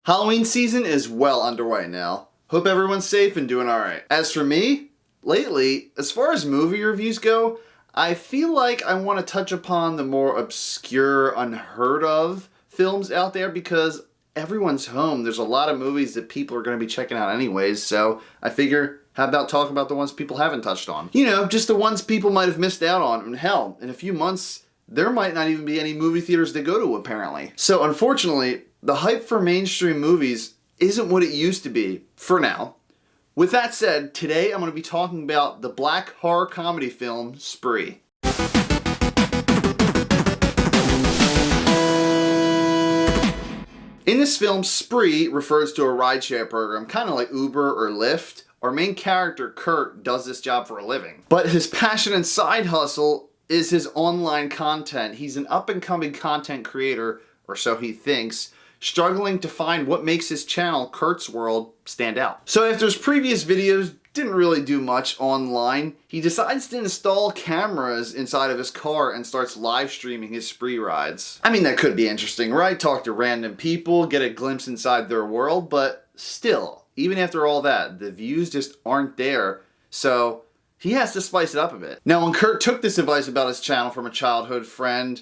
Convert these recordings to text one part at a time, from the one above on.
Halloween season is well underway now. Hope everyone's safe and doing alright. As for me, lately, as far as movie reviews go, I feel like I want to touch upon the more obscure, unheard of films out there because everyone's home. There's a lot of movies that people are going to be checking out anyways, so I figure, how about talk about the ones people haven't touched on? You know, just the ones people might have missed out on. And hell, in a few months, there might not even be any movie theaters to go to, apparently. So unfortunately, the hype for mainstream movies isn't what it used to be, for now. With that said, today I'm going to be talking about the black horror comedy film, Spree. In this film, Spree refers to a rideshare program, kind of like Uber or Lyft. Our main character, Kurt, does this job for a living. But his passion and side hustle is his online content. He's an up-and-coming content creator, or so he thinks, struggling to find what makes his channel, Kurt's World, stand out. So after his previous videos didn't really do much online, he decides to install cameras inside of his car and starts live streaming his Spree rides. I mean, that could be interesting, right? Talk to random people, get a glimpse inside their world, but still, even after all that, the views just aren't there, so he has to spice it up a bit. Now, when Kurt took this advice about his channel from a childhood friend,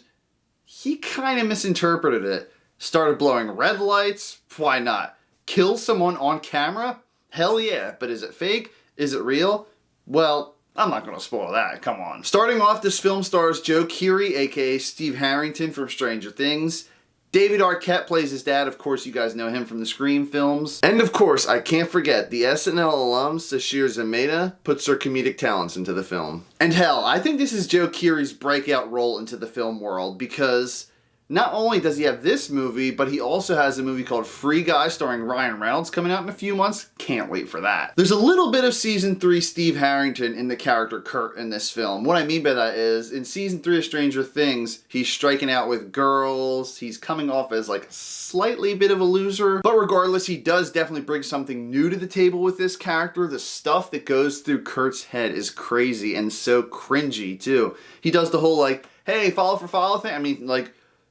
he kind of misinterpreted it. Started blowing red lights? Why not? Kill someone on camera? Hell yeah, but is it fake? Is it real? Well, I'm not going to spoil that, come on. Starting off, this film stars Joe Keery, aka Steve Harrington from Stranger Things. David Arquette plays his dad, of course you guys know him from the Scream films. And of course, I can't forget, the SNL alum Sasheer Zamata puts her comedic talents into the film. And hell, I think this is Joe Keery's breakout role into the film world because not only does he have this movie, but he also has a movie called Free Guy starring Ryan Reynolds coming out in a few months. Can't wait for that. There's a little bit of Season 3 Steve Harrington in the character Kurt in this film. What I mean by that is, in Season 3 of Stranger Things, he's striking out with girls, he's coming off as like slightly bit of a loser, but regardless, he does definitely bring something new to the table with this character. The stuff that goes through Kurt's head is crazy and so cringy too. He does the whole like, hey, follow for follow thing. I mean, like,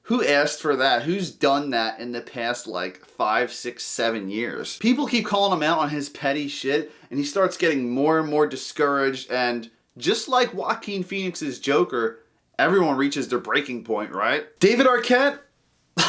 who asked for that? Who's done that in the past like 5, 6, 7 years? People keep calling him out on his petty shit and he starts getting more and more discouraged, and just like Joaquin Phoenix's Joker, everyone reaches their breaking point, right? David Arquette,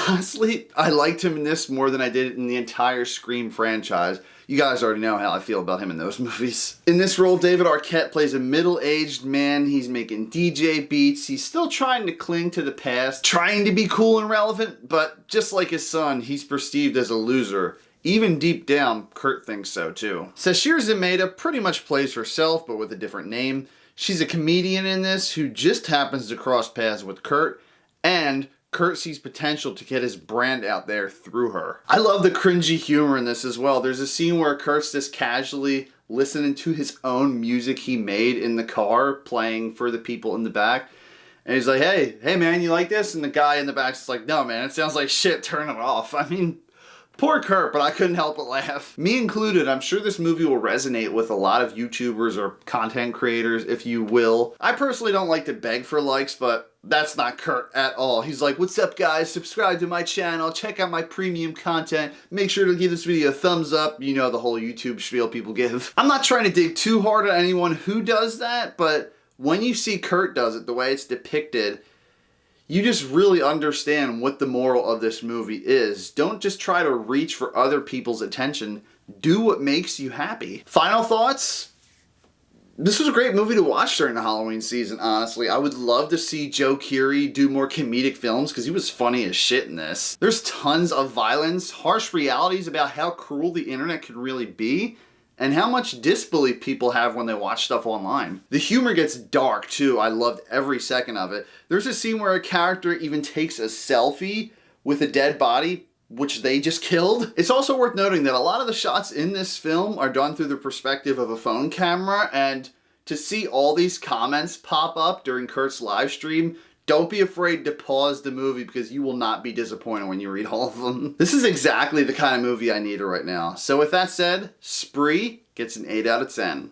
honestly, I liked him in this more than I did in the entire Scream franchise. You guys already know how I feel about him in those movies. In this role, David Arquette plays a middle-aged man. He's making DJ beats. He's still trying to cling to the past, trying to be cool and relevant, but just like his son, he's perceived as a loser. Even deep down, Kurt thinks so too. Sasheer Zamata pretty much plays herself, but with a different name. She's a comedian in this who just happens to cross paths with Kurt, and Kurt sees potential to get his brand out there through her. I love the cringy humor in this as well. There's a scene where Kurt's just casually listening to his own music he made in the car, playing for the people in the back. And he's like, hey man, you like this? And the guy in the back's like, no man, it sounds like shit, turn it off. I mean, poor Kurt, but I couldn't help but laugh. Me included, I'm sure this movie will resonate with a lot of YouTubers or content creators, if you will. I personally don't like to beg for likes, but that's not Kurt at all. He's like, what's up guys, subscribe to my channel, check out my premium content, make sure to give this video a thumbs up, you know the whole YouTube spiel people give. I'm not trying to dig too hard at anyone who does that, but when you see Kurt does it the way it's depicted, you just really understand what the moral of this movie is. Don't just try to reach for other people's attention. Do what makes you happy. Final thoughts? This was a great movie to watch during the Halloween season, honestly. I would love to see Joe Keery do more comedic films because he was funny as shit in this. There's tons of violence, harsh realities about how cruel the internet can really be, and how much disbelief people have when they watch stuff online. The humor gets dark too. I loved every second of it. There's a scene where a character even takes a selfie with a dead body, which they just killed. It's also worth noting that a lot of the shots in this film are done through the perspective of a phone camera, and to see all these comments pop up during Kurt's live stream, don't be afraid to pause the movie because you will not be disappointed when you read all of them. This is exactly the kind of movie I need right now. So with that said, Spree gets an 8 out of 10.